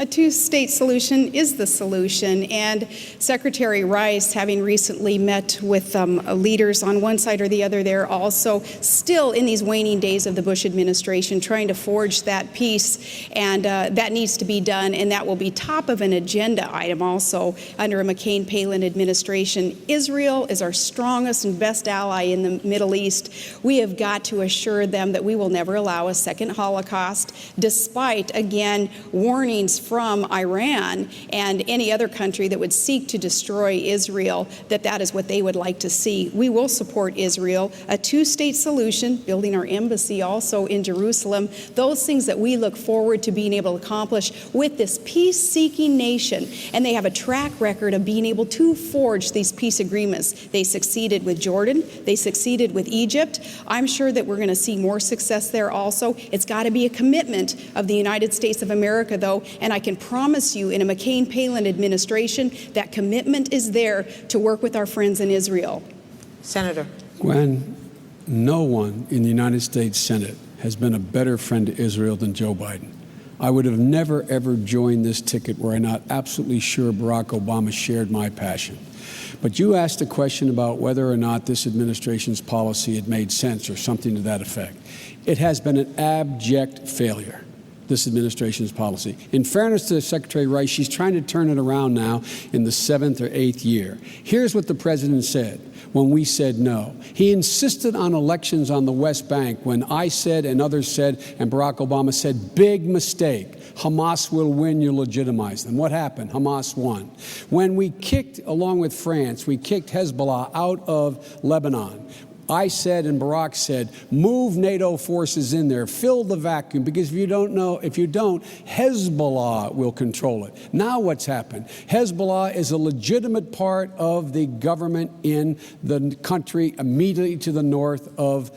A two-state solution is the solution, and Secretary Rice, having recently met with leaders on one side or the other there, also still in these waning days of the Bush administration, trying to forge that peace, and that needs to be done, and that will be top of an agenda item also under a McCain-Palin administration. Israel is our strongest and best ally in the Middle East. We have got to assure them that we will never allow a second Holocaust, despite, again, warnings from Iran and any other country that would seek to destroy Israel, that is what they would like to see. We will support Israel, a two-state solution, building our embassy also in Jerusalem, those things that we look forward to being able to accomplish with this peace-seeking nation. And they have a track record of being able to forge these peace agreements. They succeeded with Jordan. They succeeded with Egypt. I'm sure that we're going to see more success there also. It's got to be a commitment of the United States of America, though, and I can promise you in a McCain-Palin administration that commitment is there to work with our friends in Israel. Senator. Gwen, no one in the United States Senate has been a better friend to Israel than Joe Biden. I would have never, ever joined this ticket were I not absolutely sure Barack Obama shared my passion. But you asked a question about whether or not this administration's policy had made sense or something to that effect. It has been an abject failure, this administration's policy. In fairness to Secretary Rice, she's trying to turn it around now in the 7th or 8th year. Here's what the president said when we said no. He insisted on elections on the West Bank when I said and others said and Barack Obama said, big mistake. Hamas will win, you legitimize them. What happened? Hamas won. When we kicked, along with France, we kicked Hezbollah out of Lebanon, I said and Barack said, move NATO forces in there, fill the vacuum, because if you don't, Hezbollah will control it. Now what's happened? Hezbollah is a legitimate part of the government in the country immediately to the north of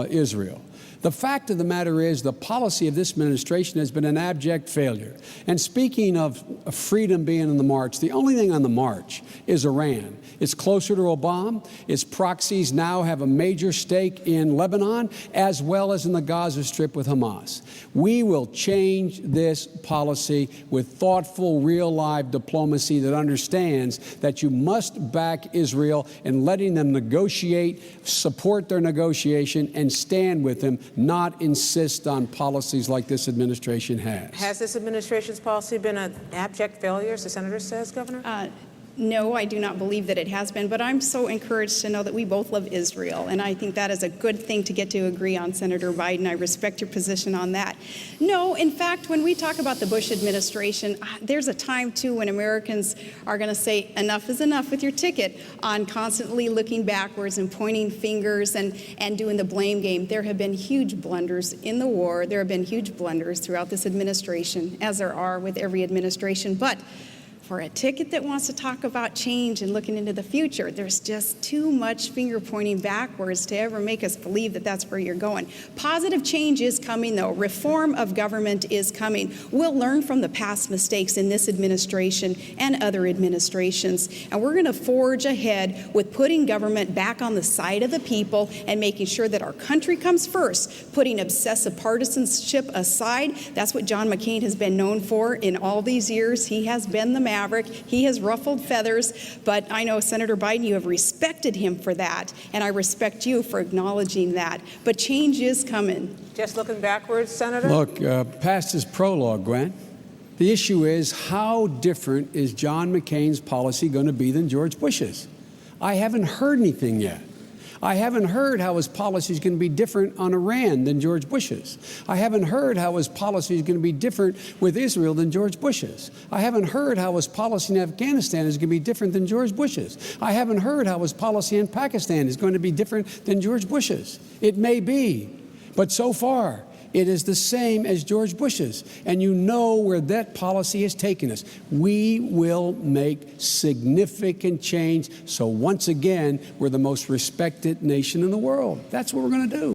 Israel. The fact of the matter is the policy of this administration has been an abject failure. And speaking of freedom being on the march, the only thing on the march is Iran. It's closer to Obama. Its proxies now have a major stake in Lebanon as well as in the Gaza Strip with Hamas. We will change this policy with thoughtful, real live diplomacy that understands that you must back Israel in letting them negotiate, support their negotiation, and stand with them, not insist on policies like this administration has. Has this administration's policy been an abject failure, as the senator says, Governor? No, I do not believe that it has been, but I'm so encouraged to know that we both love Israel, and I think that is a good thing to get to agree on, Senator Biden. I respect your position on that. No, in fact, when we talk about the Bush administration, there's a time, too, when Americans are going to say enough is enough with your ticket on constantly looking backwards and pointing fingers and doing the blame game. There have been huge blunders in the war. There have been huge blunders throughout this administration, as there are with every administration. But for a ticket that wants to talk about change and looking into the future, there's just too much finger pointing backwards to ever make us believe that that's where you're going. Positive change is coming, though. Reform of government is coming. We'll learn from the past mistakes in this administration and other administrations, and we're going to forge ahead with putting government back on the side of the people and making sure that our country comes first, putting obsessive partisanship aside. That's what John McCain has been known for in all these years. He has been the maverick. He has ruffled feathers, but I know, Senator Biden, you have respected him for that, and I respect you for acknowledging that. But change is coming. Just looking backwards, Senator? Look, past is prologue, Gwen. The issue is, how different is John McCain's policy going to be than George Bush's? I haven't heard anything yet. I haven't heard how his policy is going to be different on Iran than George Bush's. I haven't heard how his policy is going to be different with Israel than George Bush's. I haven't heard how his policy in Afghanistan is going to be different than George Bush's. I haven't heard how his policy in Pakistan is going to be different than George Bush's. It may be, but so far, it is the same as George Bush's, and you know where that policy has taken us. We will make significant change, so once again, we're the most respected nation in the world. That's what we're going to do.